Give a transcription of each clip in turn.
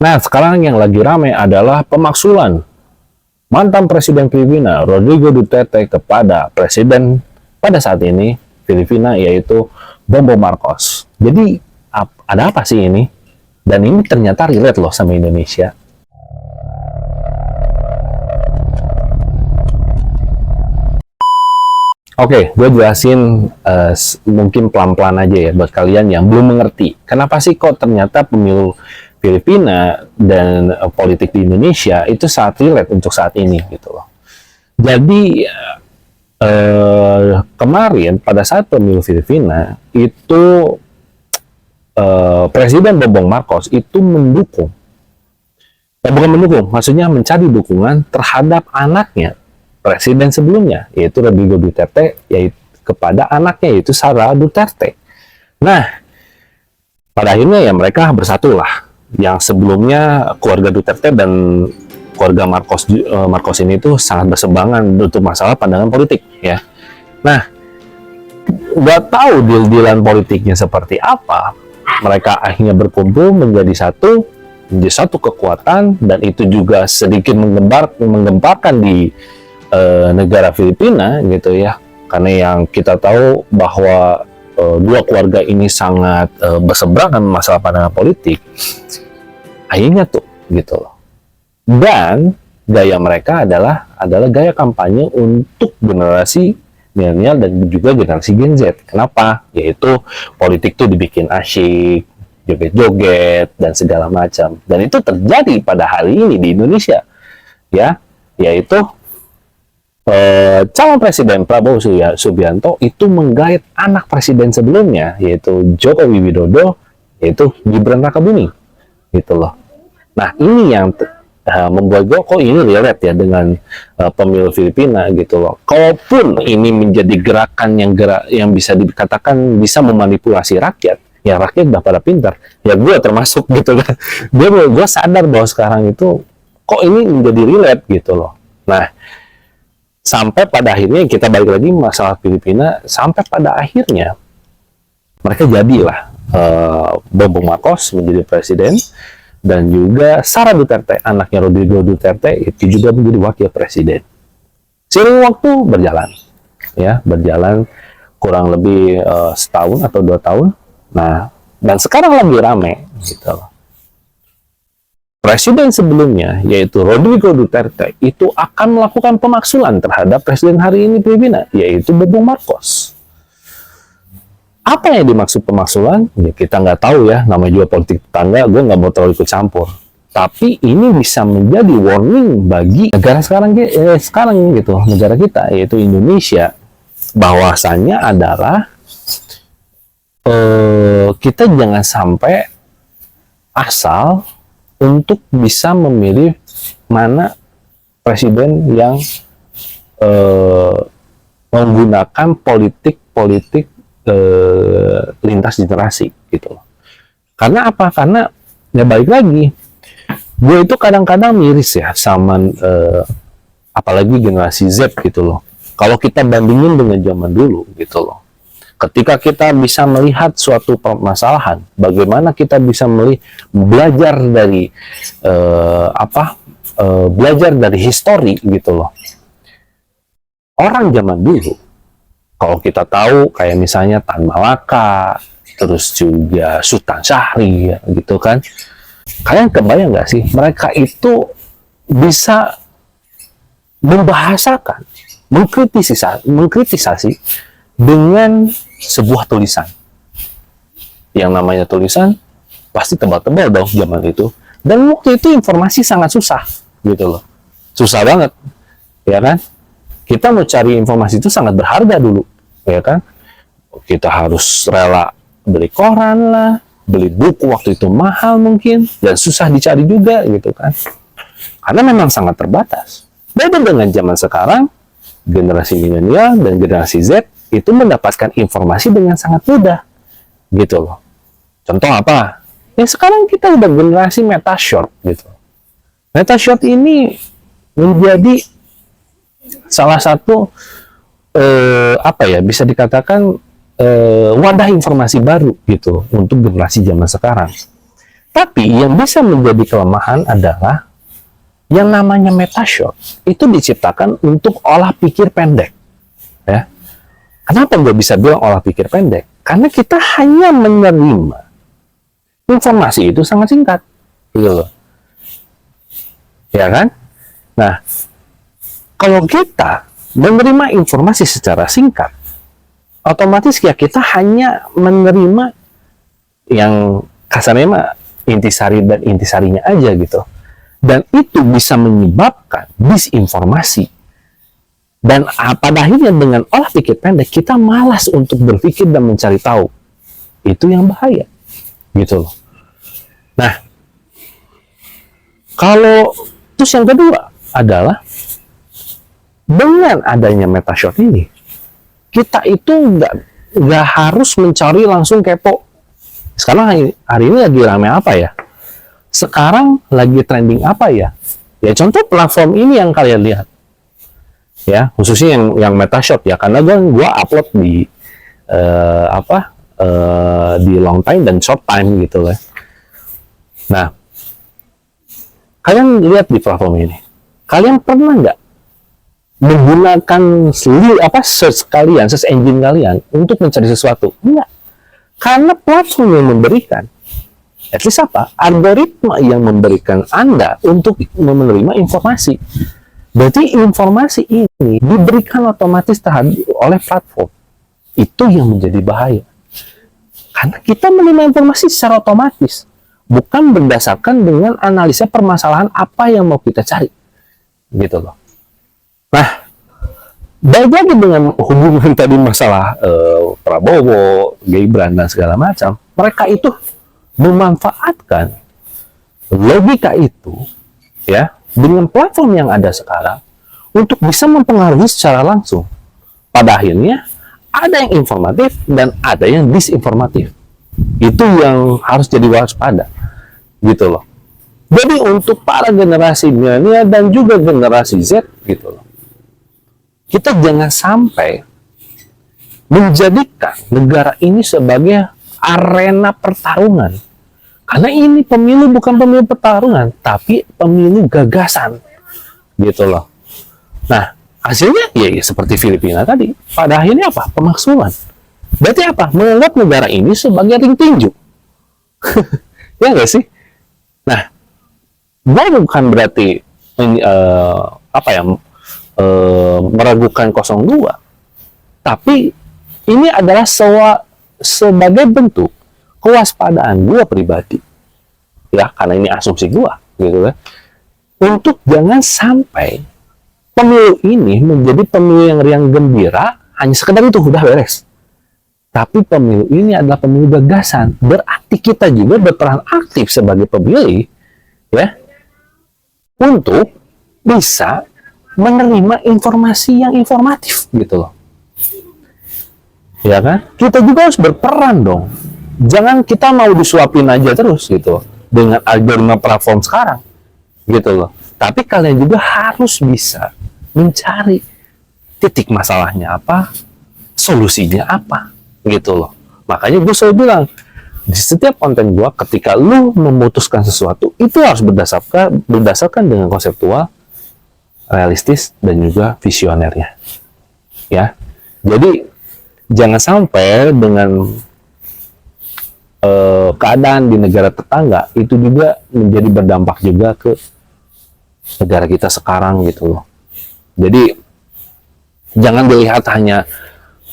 Nah, sekarang yang lagi rame adalah pemaksulan mantan Presiden Filipina Rodrigo Duterte kepada Presiden pada saat ini Filipina, yaitu Bongbong Marcos. Jadi ada apa sih ini? Dan ini ternyata relate loh sama Indonesia. Oke, gue jelasin mungkin pelan-pelan aja ya buat kalian yang belum mengerti. Kenapa sih kok ternyata pemilu Filipina dan politik di Indonesia itu sangat relate untuk saat ini gitu loh. Jadi kemarin pada saat pemilu Filipina itu Presiden Bongbong Marcos itu mendukung, bukan mendukung, maksudnya mencari dukungan terhadap anaknya presiden sebelumnya, yaitu Rodrigo Duterte, yaitu kepada anaknya, yaitu Sara Duterte. Nah, pada akhirnya ya mereka bersatulah. Yang sebelumnya keluarga Duterte dan keluarga Marcos ini tuh sangat berseberangan untuk masalah pandangan politik ya. Nah, nggak tahu deal-dealan politiknya seperti apa, mereka akhirnya berkumpul menjadi satu kekuatan, dan itu juga sedikit menggemparkan di negara Filipina gitu ya, karena yang kita tahu bahwa dua keluarga ini sangat berseberangan masalah pandangan politik. Akhirnya tuh gitu loh. Dan gaya mereka adalah gaya kampanye untuk generasi milenial dan juga generasi Gen Z. Kenapa? Yaitu politik tuh dibikin asyik, joget-joget dan segala macam. Dan itu terjadi pada hari ini di Indonesia. Ya, yaitu calon presiden Prabowo Subianto itu menggait anak presiden sebelumnya, yaitu Joko Widodo, yaitu Gibran Rakabuming gitu loh. Nah, ini yang membuat gue kok ini relate ya dengan pemilu Filipina gitu loh. Kalaupun ini menjadi gerakan yang bisa dikatakan bisa memanipulasi rakyat, ya rakyat udah pada pintar, ya gue termasuk gitu kan. Gue sadar bahwa sekarang itu kok ini menjadi relate gitu loh. Nah, sampai pada akhirnya kita balik lagi masalah Filipina, sampai pada akhirnya mereka jadilah Bongbong Marcos menjadi presiden, dan juga Sara Duterte, anaknya Rodrigo Duterte, itu juga menjadi wakil presiden. Seiring waktu berjalan kurang lebih setahun atau 2 tahun. Nah, dan sekarang lagi rame gitu. Presiden sebelumnya, yaitu Rodrigo Duterte, itu akan melakukan pemaksulan terhadap presiden hari ini Filipina, yaitu Bongbong Marcos. Apa yang dimaksud pemaksulan? Ya, kita nggak tahu ya, namanya juga politik tetangga, gue nggak mau terlalu ikut campur. Tapi ini bisa menjadi warning bagi negara sekarang gitu, negara kita, yaitu Indonesia, bahwasannya adalah kita jangan sampai asal untuk bisa memilih mana presiden yang menggunakan politik lintas generasi gitu loh. Karena apa? Karena ya balik lagi, gue itu kadang-kadang miris ya sama apalagi generasi Z gitu loh. Kalau kita bandingin dengan zaman dulu gitu loh, ketika kita bisa melihat suatu permasalahan, bagaimana kita bisa belajar dari belajar dari histori gitu loh. Orang zaman dulu, kalau kita tahu kayak misalnya Tan Malaka, terus juga Sultan Syahrir gitu kan, kalian kebayang nggak sih mereka itu bisa membahasakan, mengkritisasi dengan sebuah tulisan. Yang namanya tulisan pasti tebal-tebal dong zaman itu, dan waktu itu informasi sangat susah gitu loh, susah banget ya kan. Kita mau cari informasi itu sangat berharga dulu, ya kan? Kita harus rela beli koran lah, beli buku waktu itu mahal mungkin, dan susah dicari juga gitu kan. Karena memang sangat terbatas. Beda dengan zaman sekarang, generasi milenial dan generasi Z itu mendapatkan informasi dengan sangat mudah, gitu loh. Contoh apa? Ya sekarang kita udah generasi Metashort gitu. Metashort ini menjadi salah satu bisa dikatakan wadah informasi baru gitu untuk generasi zaman sekarang. Tapi yang bisa menjadi kelemahan adalah yang namanya metashot itu diciptakan untuk olah pikir pendek. Ya. Kenapa gue bisa bilang olah pikir pendek? Karena kita hanya menerima informasi itu sangat singkat, gitu loh. Ya kan? Nah, kalau kita menerima informasi secara singkat, otomatis ya kita hanya menerima yang kasarnya mah intisari dan intisarinya aja gitu. Dan itu bisa menyebabkan disinformasi. Dan pada akhirnya dengan olah pikir pendek, kita malas untuk berpikir dan mencari tahu. Itu yang bahaya. Gitu loh. Nah, terus yang kedua adalah dengan adanya metashot ini, kita itu nggak harus mencari langsung kepo. Sekarang hari ini lagi rame apa ya? Sekarang lagi trending apa ya? Ya contoh platform ini yang kalian lihat. Ya, khususnya yang metashot ya, karena gue upload di di long time dan short time gitu lah. Nah, kalian lihat di platform ini. Kalian pernah nggak menggunakan search kalian, search engine kalian untuk mencari sesuatu? Enggak. Karena platform yang memberikan, at least algoritma yang memberikan Anda untuk menerima informasi. Berarti informasi ini diberikan otomatis oleh platform. Itu yang menjadi bahaya. Karena kita menerima informasi secara otomatis, bukan berdasarkan dengan analisa permasalahan apa yang mau kita cari. Gitu loh. Nah, baik lagi dengan hubungan tadi masalah Prabowo, Gibran, dan segala macam, mereka itu memanfaatkan logika itu ya dengan platform yang ada sekarang untuk bisa mempengaruhi secara langsung. Pada akhirnya ada yang informatif dan ada yang disinformatif. Itu yang harus jadi waspada, gitu loh. Jadi untuk para generasi milenial dan juga generasi Z, gitu loh, kita jangan sampai menjadikan negara ini sebagai arena pertarungan. Karena ini pemilu bukan pemilu pertarungan, tapi pemilu gagasan. Gitu loh. Nah, hasilnya ya seperti Filipina tadi. Pada akhirnya apa? Pemaksulan. Berarti apa? Menganggap negara ini sebagai ring tinju. Ya nggak sih? Nah, bukan berarti meragukan 02. Tapi ini adalah sebagai bentuk kewaspadaan gue pribadi, ya, karena ini asumsi gue, gitu kan, untuk jangan sampai pemilu ini menjadi pemilu yang riang gembira, hanya sekedar itu udah beres. Tapi pemilu ini adalah pemilu gagasan, berarti kita juga berperan aktif sebagai pemilih, ya, untuk bisa menerima informasi yang informatif, gitu loh. Ya kan? Kita juga harus berperan dong. Jangan kita mau disuapin aja terus gitu dengan algoritma platform sekarang, gitu loh. Tapi kalian juga harus bisa mencari titik masalahnya apa, solusinya apa, gitu loh. Makanya gue selalu bilang di setiap konten gue, ketika lu memutuskan sesuatu itu harus berdasarkan dengan konseptual, realistis, dan juga visionernya. Ya, jadi jangan sampai dengan keadaan di negara tetangga itu juga menjadi berdampak juga ke negara kita sekarang, gitu loh. Jadi jangan dilihat hanya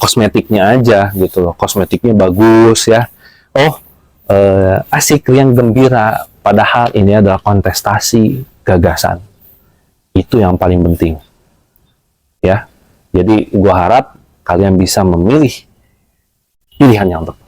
kosmetiknya aja, gitu loh. Kosmetiknya bagus ya, asik, riang gembira, padahal ini adalah kontestasi gagasan. Itu yang paling penting, ya. Jadi gua harap kalian bisa memilih pilihan yang tepat.